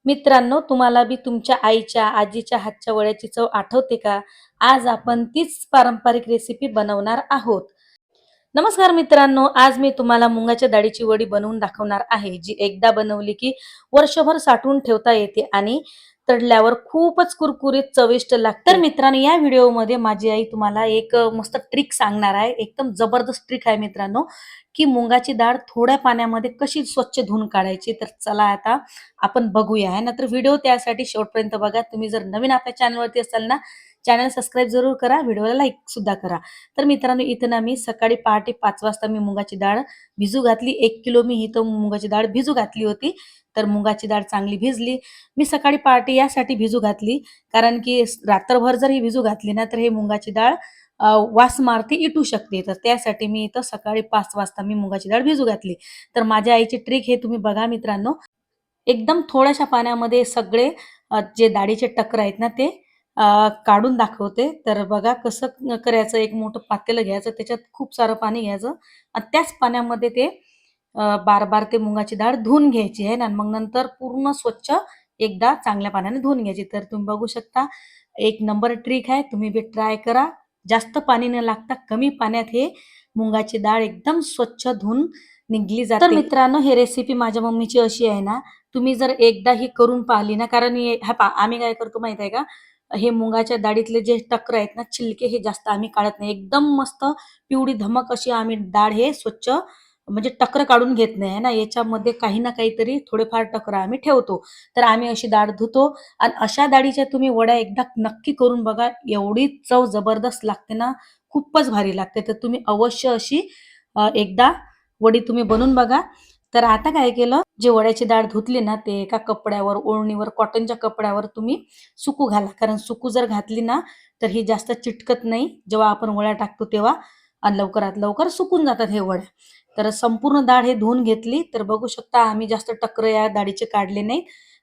मित्रांनो, तुम्हाला बी तुमच्या आईच्या, आजीच्या हातच्या वड्याची चव आठवते का? आज आपण तीच पारंपरिक रेसिपी बनवणार आहोत. नमस्कार मित्रांनो, आज मी तुम्हाला मुगाच्या डाळीची वडी बनवून दाखवणार आहे, जी एकदा बनवली की वर्षभर साठवून ठेवता येते आणि तळल्यावर खूपच कुरकुरीत चविष्ट लागते. तर मित्रांनो, या व्हिडिओमध्ये माझी आई तुम्हाला एक मस्त ट्रिक सांगणार आहे. एकदम जबरदस्त ट्रिक आहे मित्रांनो, की मुगाची डाळ थोड्या पाण्यामध्ये कशी स्वच्छ धुवून काढायची. तर चला आता आपण बघूया आहे ना. तर व्हिडिओ त्यासाठी शेवटपर्यंत बघा. तुम्ही जर नवीन आपल्या चॅनलवरती असाल ना, चॅनल सबस्क्राईब जरूर करा, व्हिडिओला लाईक सुद्धा करा. तर मित्रांनो, इथं ना मी सकाळी पहाटे 5 वाजता मी मुगाची डाळ भिजू घातली. 1 किलो मी इथं मुगाची डाळ भिजू घातली होती. तर मुगाची डाळ चांगली भिजली. मी सकाळी पहाटे यासाठी भिजू घातली, कारण की रात्रभर जर ही भिजू घातली ना, तर हे मुगाची डाळ वास मारते, इटू शकते. तर त्यासाठी मी इथं सकाळी 5 वाजता मी मुगाची डाळ भिजू घातली. तर माझ्या आईची ट्रिक हे तुम्ही बघा मित्रांनो. एकदम थोड्याशा पाण्यामध्ये सगळे जे डाळीचे टकर आहेत ना, ते काढून दाखवते. तर बघा कसं करायचं. एक मोठं पातेलं घ्यायचं, त्याच्यात खूप सारं पाणी घ्यायचं आणि त्याच पाण्यामध्ये ते बार-बार ते मुगाची डाळ धुवून घ्यायची आहे ना. मग नंतर पूर्ण स्वच्छ एकदा चांगल्या पाण्याने धुवून घ्यायची. तर तुम्ही बघू शकता, एक नंबर ट्रिक आहे. तुम्ही बी ट्राय करा. जास्त पाणी न लागता कमी पाण्यात हे मुगाची डाळ एकदम स्वच्छ धुवून निघली जाते. तर मित्रांनो, ही रेसिपी माझ्या मम्मीची अशी आहे ना, तुम्ही जर एकदा ही करून पाहिली ना, कारण हे पहा आम्ही काय करतो माहित आहे का, हे मुगाच्या डाळीतले जे टकर आहेत ना, छिलके हे जास्त आम्ही काढत नाही. एकदम मस्त पिवळी धमक अशी आम्ही डाळ हे स्वच्छ म्हणजे टकर काढून घेत नाही आहे ना. याच्यामध्ये काही ना काहीतरी थोडेफार टकर आम्ही ठेवतो. तर आम्ही अशी डाळ धुतो आणि अशा डाळीच्या तुम्ही वड्या एकदा नक्की करून बघा. एवढी चव जबरदस्त लागते ना, खूपच भारी लागते. तर तुम्ही अवश्य अशी एकदा वडी तुम्ही बनवून बघा. तर आता काय केलं, जे वड्याची डाळ धुतली ना, ते एका कपड्यावर, ओढणीवर, कॉटनच्या कपड्यावर तुम्ही सुकू घाला. कारण सुकू जर घातली ना, तर ही जास्त चिटकत नाही जेव्हा आपण वड्या टाकतो तेव्हा, आणि लवकरात लवकर सुकून जातात हे वड्या. तर संपूर्ण डाळ हे धुवून घेतली. तर बघू शकता आम्ही जास्त टकर या डाळीचे काढले नाहीत.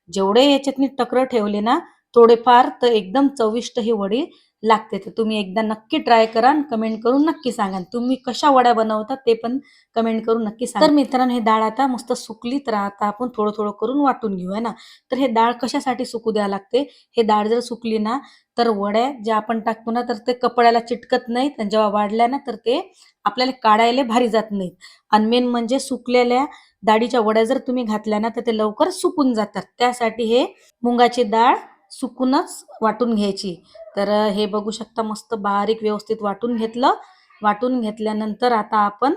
जेवढे याच्यात मी टकर ठेवले ना, थोडेफार, तर एकदम चविष्ट ही वडी लागते. तर तुम्ही एकदा नक्की ट्राय करा आणि कमेंट करून नक्की सांगा. तुम्ही कशा वड्या बनवता ते पण कमेंट करून नक्की सांगा. तर मित्रांनो, हे डाळ आता मस्त सुकली. तर आता आपण थोडं थोडं करून वाटून घेऊ आहे ना. तर हे डाळ कशासाठी सुकू द्यावं लागते, हे डाळ जर सुकली ना, तर वड्या ज्या आपण टाकतो ना, तर ते कपड्याला चिटकत नाहीत आणि जेव्हा वाढल्या ना, तर ते आपल्याला काढायला भारी जात नाहीत. आणि मेन म्हणजे सुकलेल्या डाळीच्या वड्या जर तुम्ही घातल्या ना, तर ते लवकर सुकून जातात. त्यासाठी हे मुगाची डाळ सुकूनच वाटून घ्यायची. तर हे बघू शकता, मस्त बारीक व्यवस्थित वाटून घेतलं. वाटून घेतल्यानंतर आता आपण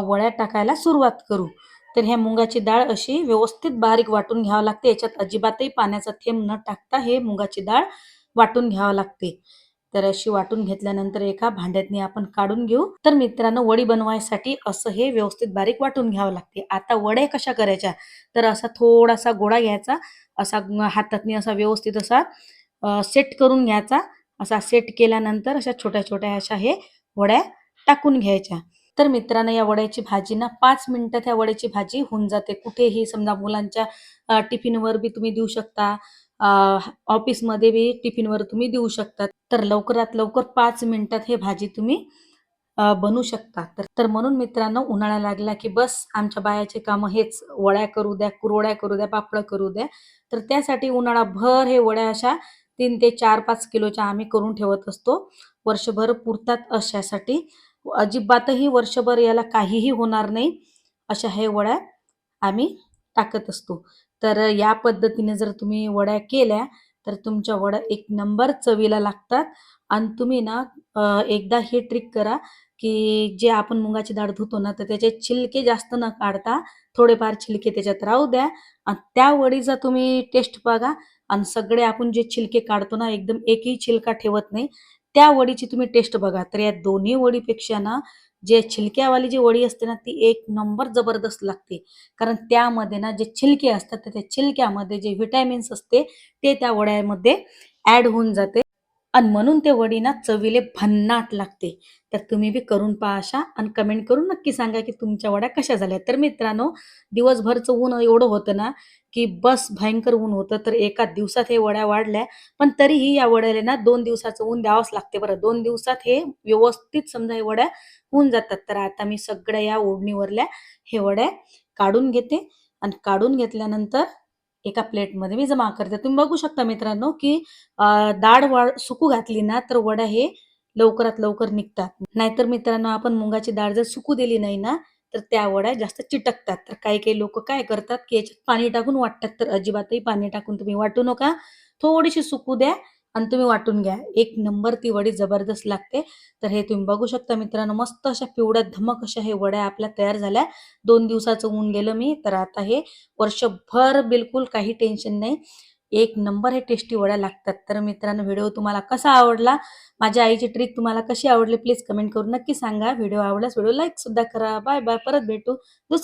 वड्या टाकायला सुरुवात करू. तर ह्या मुगाची डाळ अशी व्यवस्थित बारीक वाटून घ्यावं लागते. याच्यात अजिबातही पाण्याचा थेंब न टाकता हे मुगाची डाळ वाटून घ्यावं लागते. तर अशी वाटून घेतल्यानंतर एका भांड्यातनी आपण काढून घेऊ. तर मित्रांनो, वडी बनवायसाठी असं हे व्यवस्थित बारीक वाटून घ्यावं लागते. आता वड्या कशा करायच्या, तर असा थोडासा गोळा घ्यायचा, असा हातातनी असा व्यवस्थित असा सेट करून घ्यायचा. असा सेट केल्यानंतर अशा छोट्या-छोट्या अशा हे वड्या टाकून घ्यायच्या. तर मित्रांनो, या वड्याची भाजी ना 5 मिनिटात ह्या वड्याची भाजी होऊन जाते. कुठेही समजा मुलांच्या टिफिनवर बी तुम्ही देऊ शकता. अ, ऑफिसमध्ये बी टिफिनवर तुम्ही देऊ शकता. तर लवकरात लवकर 5 मिनिटात हे भाजी तुम्ही बनवू शकता. तर म्हणून मित्रांनो, उन्हाळा लागला की बस आमच्या बायाचे कामं हेच, वड्या करू द्या, कुरवड्या करू द्या, पापड करू द्या. तर त्यासाठी उन्हाळाभर हे वड्या अशा 3 ते 4-5 किलोच्या आम्ही करून ठेवत असतो. वर्षभर पुरतात अशासाठी. अजिबातही वर्षभर याला काहीही होणार नाही, अशा हे वड्या आम्ही टाकत असतो. तर या पद्धतीने जर तुम्ही वड्या केल्या, तर तुमच्या वड्या एक नंबर चवीला लागतात. आणि तुम्ही ना एकदा ही ट्रिक करा, की जे आपण मुगाची डाळ धुतो ना, तर त्याचे छिलके जास्त न काढता थोडेफार छिलके त्याच्यात राहू द्या आणि त्या वडीचा तुम्ही टेस्ट बघा. आणि सगळे आपण जे छिलके काढतो ना, एकदम एकही छिलका ठेवत नाही, त्या वडीची तुम्ही टेस्ट बघा. तर या दोन्ही वडीपेक्षा ना, जे छिलक्यावाली जी वडी असते ना, ती एक नंबर जबरदस्त लागते. कारण त्यामध्ये ना जे छिलके असतात, तर त्या छिलक्यामध्ये जे व्हिटॅमिन्स असते, ते त्या वड्यामध्ये ॲड होऊन जाते. आणि म्हणून ते वडी ना चवीले भन्नाट लागते. तर तुम्ही बी करून पहा अशा आणि कमेंट करून नक्की सांगा, की तुमच्या वड्या कशा झाल्या. तर मित्रांनो, दिवसभरचं ऊन एवढं होतं ना, की बस भयंकर ऊन होतं. तर एका दिवसात हे वड्या वाढल्या. पण तरीही या वड्याला ना 2 दिवसाचं ऊन द्यावंच लागते बरं. 2 दिवसात हे व्यवस्थित समजा हे वड्या होऊन जातात. तर आता मी सगळ्या या ओढणीवरल्या हे वड्या काढून घेते आणि काढून घेतल्यानंतर एका प्लेटमध्ये मी जमा करते. तुम्ही बघू शकता मित्रांनो, की डाळ सुकू घातली ना, तर वड्या हे लवकरात लवकर निघतात. नाहीतर मित्रांनो, आपण मुगाची डाळ जर सुकू दिली नाही ना, तर त्या वड्या जास्त चिटकतात. तर काही-काही लोकं काय करतात, की याच्यात पाणी टाकून वाटतात. तर अजिबातही पाणी टाकून तुम्ही वाटू नका. थोडीशी सुकू द्या आणि तुम्ही वाटून घ्या. एक नंबर ती वडी जबरदस्त लागते. तर हे तुम्ही बघू शकता मित्रांनो, मस्त अशा पिवळ्या धमक अशा हे वड्या आपल्या तयार झाल्या. 2 दिवसाचं होऊन गेलं मी, तर आता हे वर्षभर बिलकुल काही टेन्शन नाही. एक नंबर हे टेस्टी वड्या लागतात. तर मित्रांनो, व्हिडिओ तुम्हाला कसा आवडला? माझ्या आईची ट्रिक तुम्हाला कशी आवडली? प्लीज कमेंट करून नक्की सांगा. व्हिडिओ आवडल्यास व्हिडिओ लाईक सुद्धा करा. Bye bye. परत भेटू दुसऱ्या